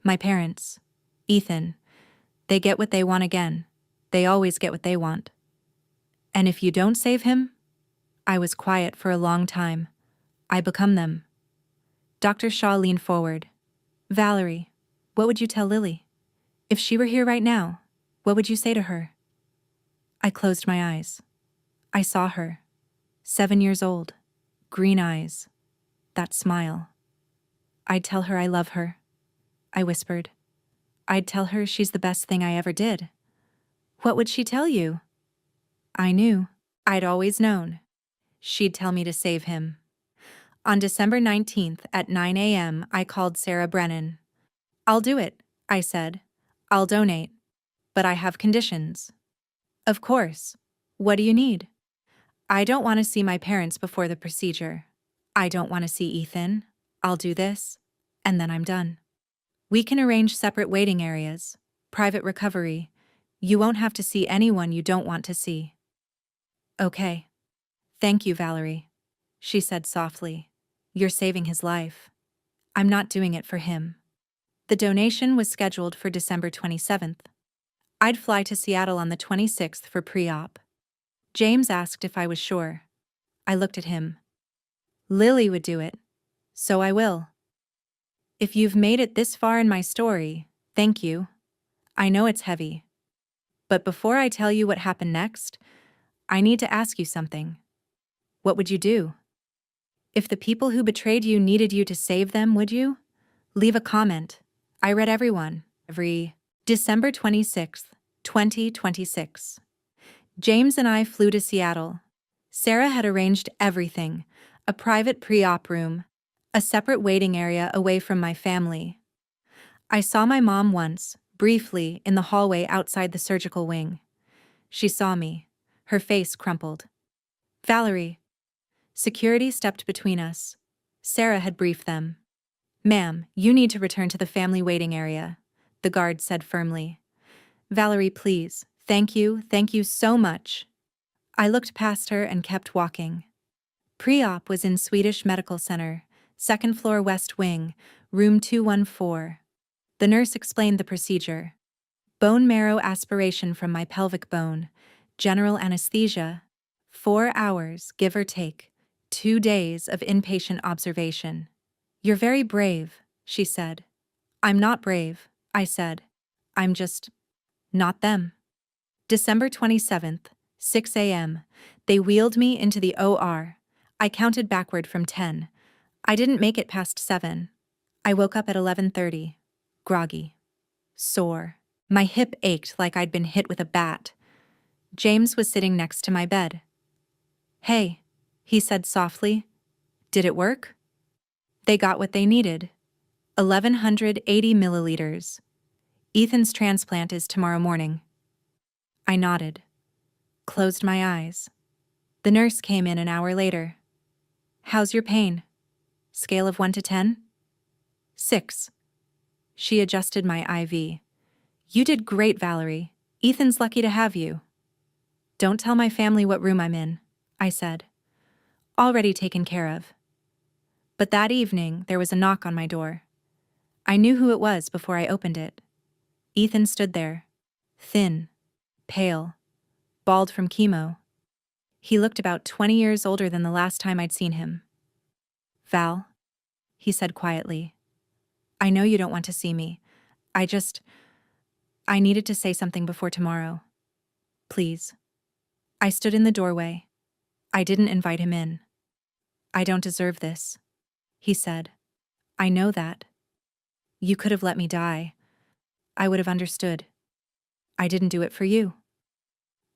My parents. Ethan. They get what they want again. They always get what they want. And if you don't save him? I was quiet for a long time. I become them. Dr. Shaw leaned forward. Valerie, what would you tell Lily? If she were here right now, what would you say to her? I closed my eyes. I saw her. 7 years old. Green eyes. That smile. I'd tell her I love her. I whispered. I'd tell her she's the best thing I ever did. What would she tell you? I knew. I'd always known. She'd tell me to save him. On December 19th at 9 a.m., I called Sarah Brennan. I'll do it, I said. I'll donate. But I have conditions. Of course. What do you need? I don't want to see my parents before the procedure. I don't want to see Ethan. I'll do this, and then I'm done. We can arrange separate waiting areas, private recovery. You won't have to see anyone you don't want to see. Okay. Thank you, Valerie, she said softly. You're saving his life. I'm not doing it for him. The donation was scheduled for December 27th. I'd fly to Seattle on the 26th for pre-op. James asked if I was sure. I looked at him. Lily would do it. So I will. If you've made it this far in my story, thank you. I know it's heavy. But before I tell you what happened next, I need to ask you something. What would you do? If the people who betrayed you needed you to save them, would you? Leave a comment. I read everyone. December 26th, 2026. James and I flew to Seattle. Sarah had arranged everything. A private pre-op room. A separate waiting area away from my family. I saw my mom once, briefly, in the hallway outside the surgical wing. She saw me. Her face crumpled. Valerie. Security stepped between us. Sarah had briefed them. Ma'am, you need to return to the family waiting area, the guard said firmly. Valerie, please. Thank you so much. I looked past her and kept walking. Pre-op was in Swedish Medical Center. Second floor west wing, room 214. The nurse explained the procedure. Bone marrow aspiration from my pelvic bone, general anesthesia, 4 hours, give or take, 2 days of inpatient observation. You're very brave, she said. I'm not brave, I said. I'm just not them. December 27th, 6 a.m. They wheeled me into the OR. I counted backward from 10. I didn't make it past 7. I woke up at 11:30, groggy, sore. My hip ached like I'd been hit with a bat. James was sitting next to my bed. Hey, he said softly. Did it work? They got what they needed. 1,180 milliliters. Ethan's transplant is tomorrow morning. I nodded, closed my eyes. The nurse came in an hour later. How's your pain? Scale of 1 to 10? 6. She adjusted my IV. You did great, Valerie. Ethan's lucky to have you. Don't tell my family what room I'm in, I said. Already taken care of. But that evening, there was a knock on my door. I knew who it was before I opened it. Ethan stood there, thin, pale, bald from chemo. He looked about 20 years older than the last time I'd seen him. Val, he said quietly, I know you don't want to see me. I needed to say something before tomorrow. Please. I stood in the doorway. I didn't invite him in. I don't deserve this, he said. I know that. You could have let me die. I would have understood. I didn't do it for you.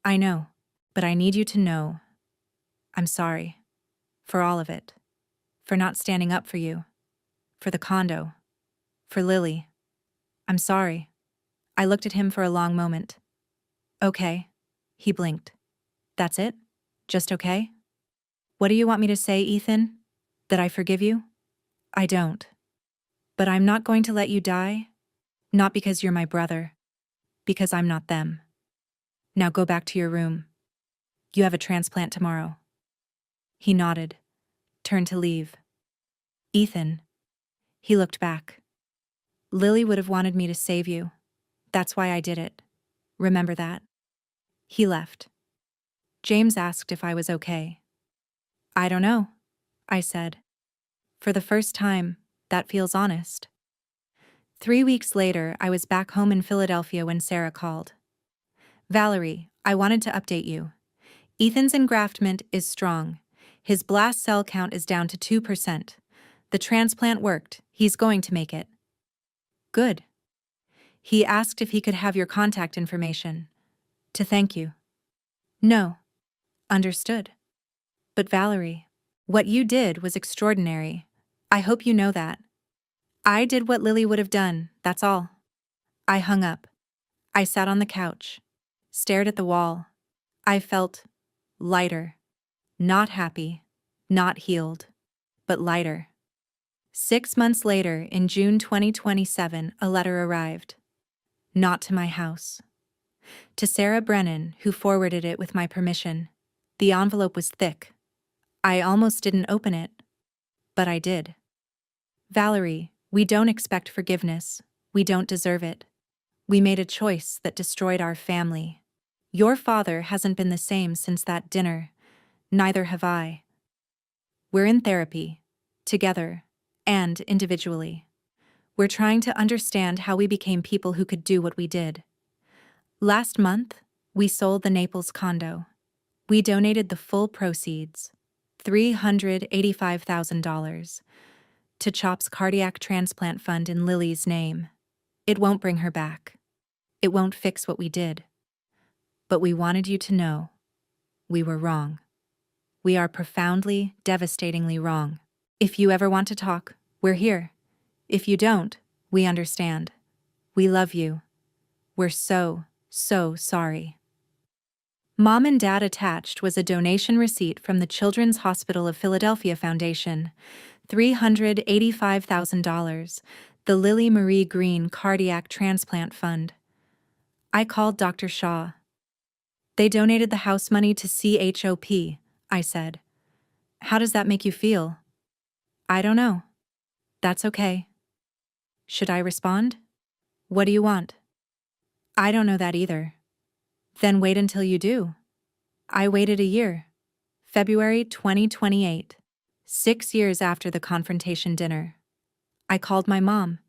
I know, but I need you to know. I'm sorry. For all of it. For not standing up for you. For the condo. For Lily. I'm sorry. I looked at him for a long moment. Okay. He blinked. That's it? Just okay? What do you want me to say, Ethan? That I forgive you? I don't. But I'm not going to let you die. Not because you're my brother. Because I'm not them. Now go back to your room. You have a transplant tomorrow. He nodded, turned to leave. Ethan. He looked back. Lily would have wanted me to save you. That's why I did it. Remember that? He left. James asked if I was okay. I don't know, I said. For the first time, that feels honest. 3 weeks later, I was back home in Philadelphia when Sarah called. Valerie, I wanted to update you. Ethan's engraftment is strong. His blast cell count is down to 2%. The transplant worked. He's going to make it. Good. He asked if he could have your contact information. To thank you. No. Understood. But Valerie, what you did was extraordinary. I hope you know that. I did what Lily would have done, that's all. I hung up. I sat on the couch, stared at the wall. I felt lighter. Not happy, not healed, but lighter. 6 months later, in June 2027, a letter arrived. Not to my house. To Sarah Brennan, who forwarded it with my permission. The envelope was thick. I almost didn't open it, but I did. Valerie, we don't expect forgiveness. We don't deserve it. We made a choice that destroyed our family. Your father hasn't been the same since that dinner. Neither have I. We're in therapy, together, and individually. We're trying to understand how we became people who could do what we did. Last month, we sold the Naples condo. We donated the full proceeds, $385,000, to CHOP's cardiac transplant fund in Lily's name. It won't bring her back. It won't fix what we did. But we wanted you to know we were wrong. We are profoundly, devastatingly wrong. If you ever want to talk, we're here. If you don't, we understand. We love you. We're so sorry. Mom and Dad attached was a donation receipt from the Children's Hospital of Philadelphia Foundation, $385,000, the Lily Marie Green Cardiac Transplant Fund. I called Dr. Shaw. They donated the house money to CHOP, I said. How does that make you feel? I don't know, That's okay. Should I respond? What do you want? I don't know that either. Then wait until you do. I waited a year. February 2028. 6 years after the confrontation dinner. I called my mom.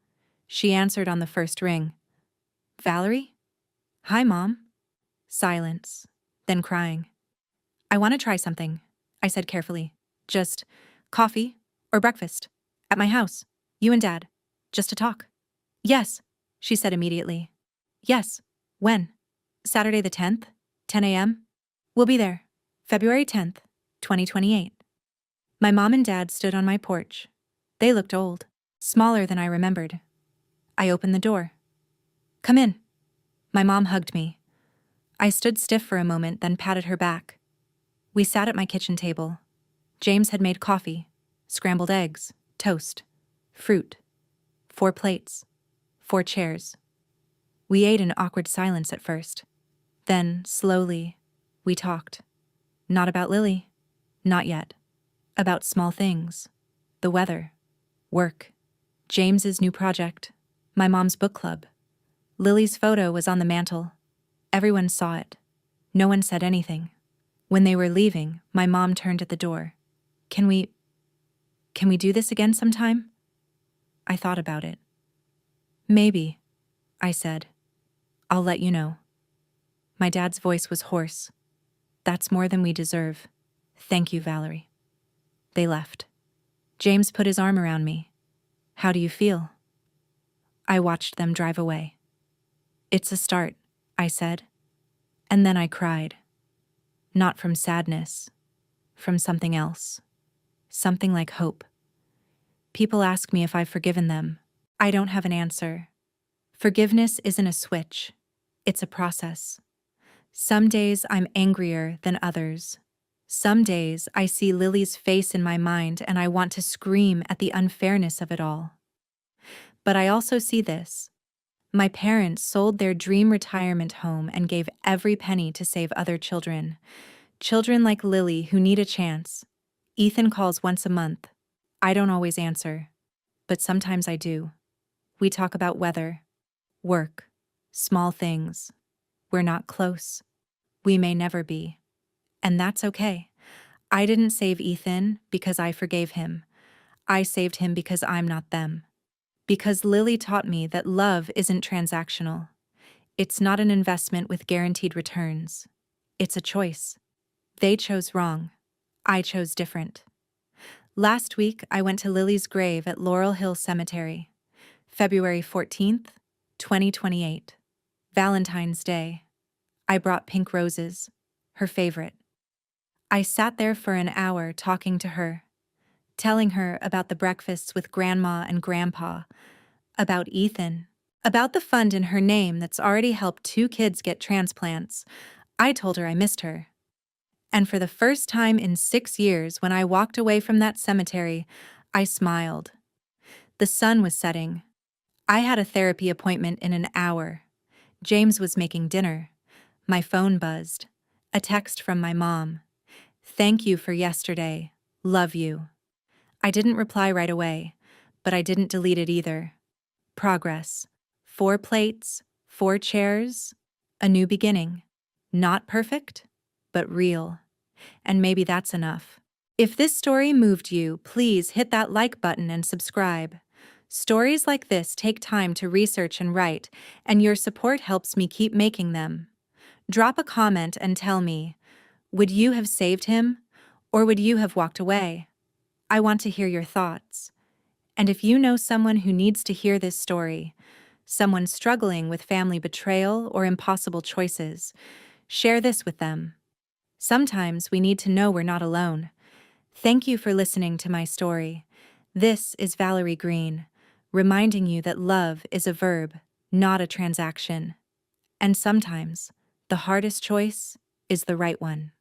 She answered on the first ring. Valerie? Hi, Mom. Silence. Then crying. I want to try something, I said carefully. Just coffee or breakfast. At my house. You and Dad. Just to talk. Yes, she said immediately. Yes. When? Saturday the 10th, 10 a.m.? We'll be there. February 10th, 2028. My mom and Dad stood on my porch. They looked old, smaller than I remembered. I opened the door. Come in. My mom hugged me. I stood stiff for a moment, then patted her back. We sat at my kitchen table. James had made coffee, scrambled eggs, toast, fruit. 4 plates, 4 chairs. We ate in awkward silence at first. Then, slowly, we talked. Not about Lily. Not yet. About small things. The weather. Work. James's new project. My mom's book club. Lily's photo was on the mantel. Everyone saw it. No one said anything. When they were leaving, my mom turned at the door. Can we do this again sometime? I thought about it. Maybe, I said. I'll let you know. My dad's voice was hoarse. That's more than we deserve. Thank you, Valerie. They left. James put his arm around me. How do you feel? I watched them drive away. It's a start, I said. And then I cried. Not from sadness, from something else. Something like hope. People ask me if I've forgiven them. I don't have an answer. Forgiveness isn't a switch. It's a process. Some days I'm angrier than others. Some days I see Lily's face in my mind and I want to scream at the unfairness of it all. But I also see this. My parents sold their dream retirement home and gave every penny to save other children. Children like Lily who need a chance. Ethan calls once a month. I don't always answer, but sometimes I do. We talk about weather, work, small things. We're not close. We may never be. And that's okay. I didn't save Ethan because I forgave him. I saved him because I'm not them. Because Lily taught me that love isn't transactional. It's not an investment with guaranteed returns. It's a choice. They chose wrong. I chose different. Last week, I went to Lily's grave at Laurel Hill Cemetery. February 14th, 2028. Valentine's Day. I brought pink roses, her favorite. I sat there for an hour talking to her, telling her about the breakfasts with Grandma and Grandpa, about Ethan, about the fund in her name that's already helped 2 kids get transplants. I told her I missed her. And for the first time in 6 years, when I walked away from that cemetery, I smiled. The sun was setting. I had a therapy appointment in an hour. James was making dinner. My phone buzzed. A text from my mom. Thank you for yesterday. Love you. I didn't reply right away, but I didn't delete it either. Progress. 4 plates, 4 chairs, a new beginning. Not perfect, but real. And maybe that's enough. If this story moved you, please hit that like button and subscribe. Stories like this take time to research and write, and your support helps me keep making them. Drop a comment and tell me, would you have saved him, or would you have walked away? I want to hear your thoughts. And if you know someone who needs to hear this story, someone struggling with family betrayal or impossible choices, share this with them. Sometimes we need to know we're not alone. Thank you for listening to my story. This is Valerie Green, reminding you that love is a verb, not a transaction. And sometimes, the hardest choice is the right one.